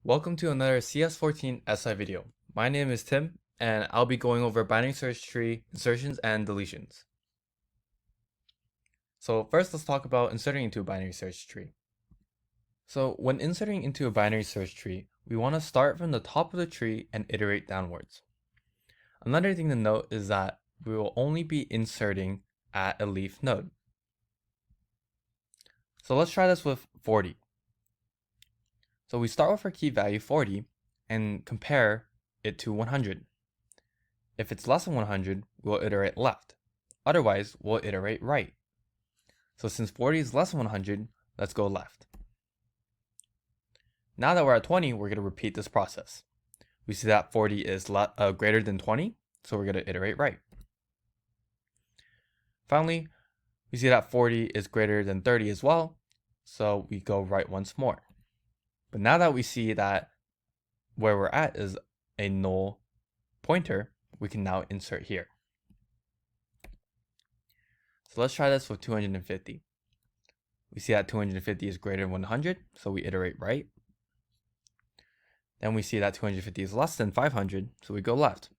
Welcome to another CS14 SI video. My name is Tim, and I'll be going over binary search tree, insertions, and deletions. So first, let's talk about inserting into a binary search tree. So when inserting into a binary search tree, we want to start from the top of the tree and iterate downwards. Another thing to note is that we will only be inserting at a leaf node. So let's try this with 40. So we start with our key value 40 and compare it to 100. If it's less than 100, we'll iterate left. Otherwise, we'll iterate right. So since 40 is less than 100, let's go left. Now that we're at 20, we're going to repeat this process. We see that 40 is greater than 20, so we're going to iterate right. Finally, we see that 40 is greater than 30 as well, so we go right once more. But now that we see that where we're at is a null pointer, we can now insert here. So let's try this with 250. We see that 250 is greater than 100, so we iterate right. Then we see that 250 is less than 500, so we go left.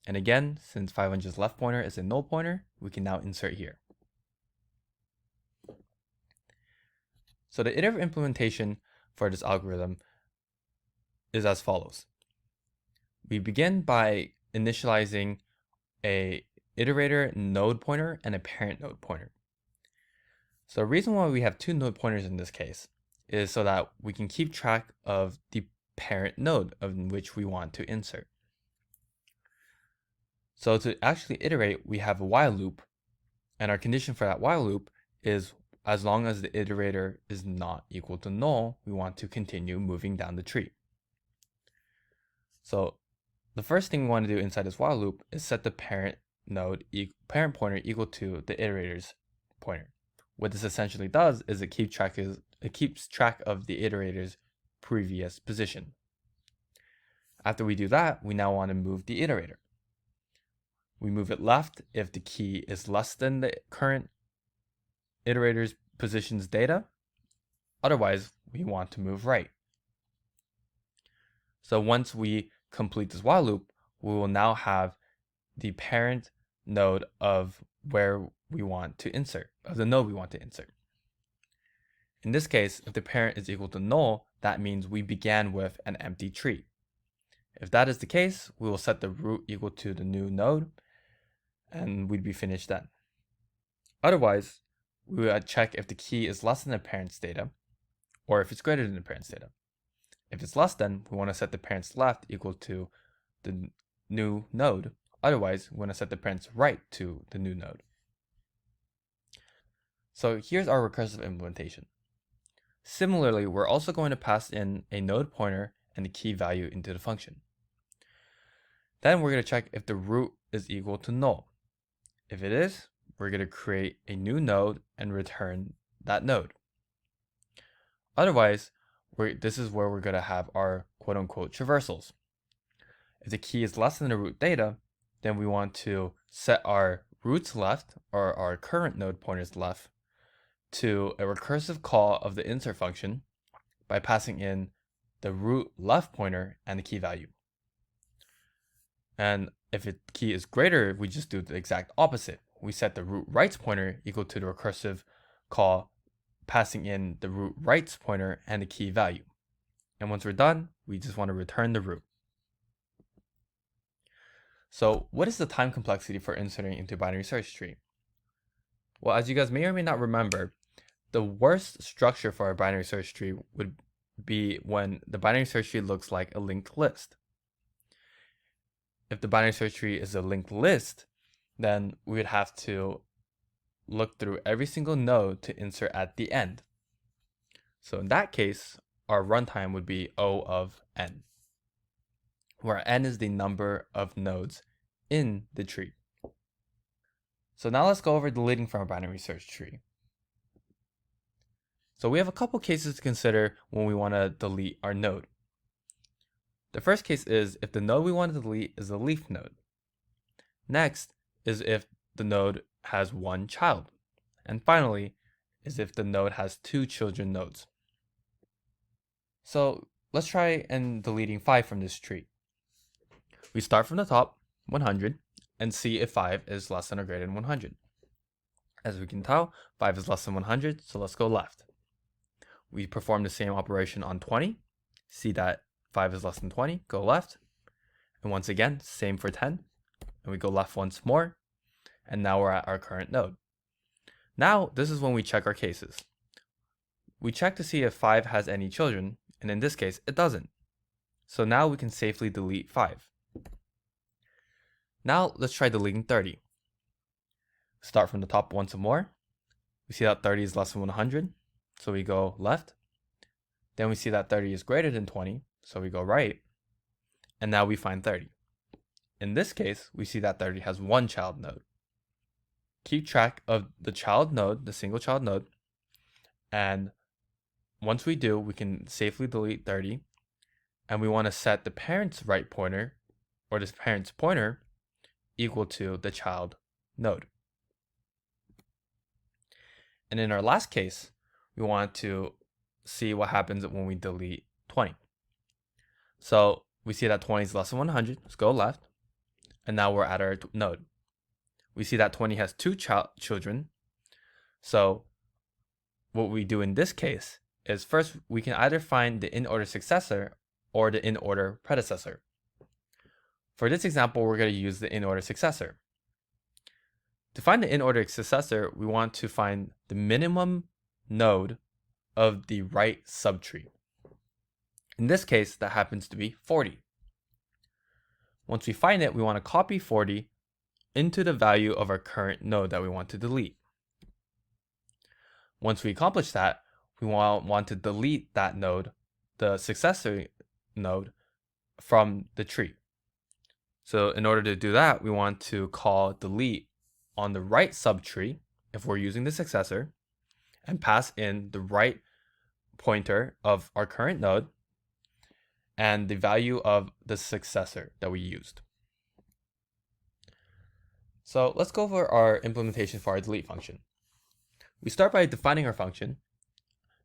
And again, since 500's left pointer is a null pointer, we can now insert here. So the iterative implementation for this algorithm is as follows. We begin by initializing a iterator node pointer and a parent node pointer. So the reason why we have two node pointers in this case is so that we can keep track of the parent node of which we want to insert. So to actually iterate, we have a while loop, and our condition for that while loop is as long as the iterator is not equal to null, we want to continue moving down the tree. So the first thing we want to do inside this while loop is set the parent pointer equal to the iterator's pointer. What this essentially does is it keeps track of the iterator's previous position. After we do that, we now want to move the iterator. We move it left if the key is less than the current iterator's position's data. Otherwise, we want to move right. So once we complete this while loop, we will now have the parent node of where we want to insert, of the node we want to insert. In this case, if the parent is equal to null, that means we began with an empty tree. If that is the case, we will set the root equal to the new node, and we'd be finished then. Otherwise, we would check if the key is less than the parent's data, or if it's greater than the parent's data. If it's less than, we want to set the parent's left equal to the new node. Otherwise, we want to set the parent's right to the new node. So here's our recursive implementation. Similarly, we're also going to pass in a node pointer and the key value into the function. Then we're going to check if the root is equal to null. If it is, we're going to create a new node and return that node. Otherwise, this is where we're going to have our quote-unquote traversals. If the key is less than the root data, then we want to set our roots left, or our current node pointers left, to a recursive call of the insert function by passing in the root left pointer and the key value. And if the key is greater, we just do the exact opposite. We set the root rights pointer equal to the recursive call, passing in the root rights pointer and the key value. And once we're done, we just want to return the root. So what is the time complexity for inserting into a binary search tree? Well, as you guys may or may not remember, the worst structure for a binary search tree would be when the binary search tree looks like a linked list. If the binary search tree is a linked list, then we would have to look through every single node to insert at the end. So in that case, our runtime would be O of n, where n is the number of nodes in the tree. So now let's go over deleting from a binary search tree. So we have a couple cases to consider when we want to delete our node. The first case is if the node we want to delete is a leaf node. Next is if the node has one child. And finally is if the node has two children nodes. So let's try and deleting 5 from this tree. We start from the top, 100, and see if 5 is less than or greater than 100. As we can tell, 5 is less than 100, so let's go left. We perform the same operation on 20, see that 5 is less than 20, go left. And once again, same for 10, and we go left once more, and now we're at our current node. Now, this is when we check our cases. We check to see if 5 has any children, and in this case, it doesn't. So now we can safely delete 5. Now, let's try deleting 30. Start from the top once more. We see that 30 is less than 100, so we go left. Then we see that 30 is greater than 20, so we go right. And now we find 30. In this case, we see that 30 has one child node. Keep track of the child node, the single child node, and once we do, we can safely delete 30, and we want to set the parent's right pointer, or this parent's pointer, equal to the child node. And in our last case, we want to see what happens when we delete 20. So we see that 20 is less than 100, let's go left, and now we're at our node. We see that 20 has two children, so what we do in this case is first we can either find the in-order successor or the in-order predecessor. For this example, we're going to use the in-order successor. To find the in-order successor, we want to find the minimum node of the right subtree. In this case, that happens to be 40. Once we find it, we want to copy 40 into the value of our current node that we want to delete. Once we accomplish that, we want to delete that node, the successor node, from the tree. So in order to do that, we want to call delete on the right subtree if we're using the successor, and pass in the right pointer of our current node and the value of the successor that we used. So let's go over our implementation for our delete function. We start by defining our function,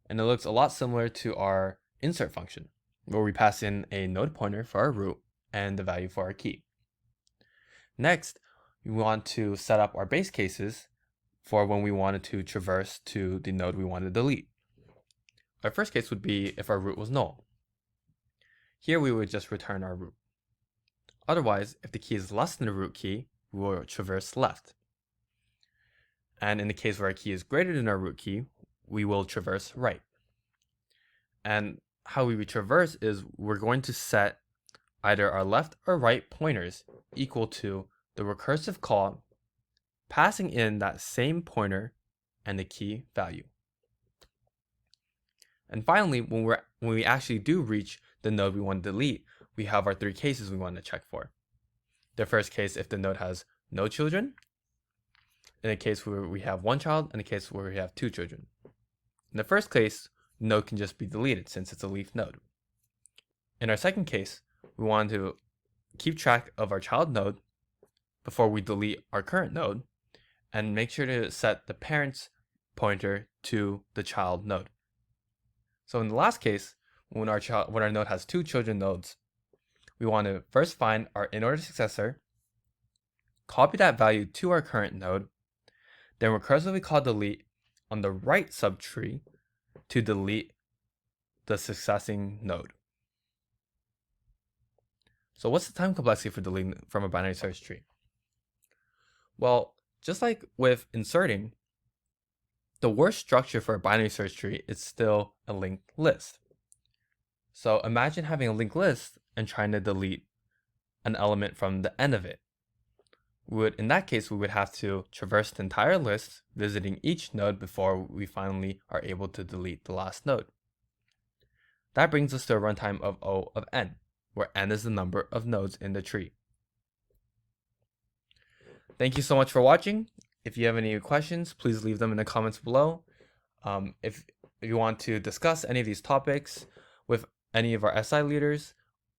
and it looks a lot similar to our insert function, where we pass in a node pointer for our root and the value for our key. Next, we want to set up our base cases for when we wanted to traverse to the node we want to delete. Our first case would be if our root was null. Here we would just return our root. Otherwise, if the key is less than the root key, we will traverse left. And in the case where our key is greater than our root key, we will traverse right. And how we would traverse is we're going to set either our left or right pointers equal to the recursive call, passing in that same pointer and the key value. And finally, when we actually do reach the node we want to delete, we have our 3 cases we want to check for. The first case, if the node has no children, in a case where we have 1 child, and a case where we have 2 children. In the first case, the node can just be deleted since it's a leaf node. In our second case, we want to keep track of our child node before we delete our current node, and make sure to set the parent's pointer to the child node. So in the last case, when our node has 2 children nodes, we want to first find our in-order successor, copy that value to our current node, then recursively call delete on the right subtree to delete the succeeding node. So what's the time complexity for deleting from a binary search tree? Well, just like with inserting, the worst structure for a binary search tree is still a linked list. So imagine having a linked list and trying to delete an element from the end of it. In that case, we would have to traverse the entire list, visiting each node before we finally are able to delete the last node. That brings us to a runtime of O of n, where n is the number of nodes in the tree. Thank you so much for watching. If you have any questions, please leave them in the comments below. If you want to discuss any of these topics with any of our SI leaders,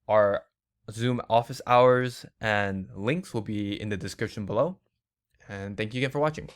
our Zoom office hours and links will be in the description below. And thank you again for watching.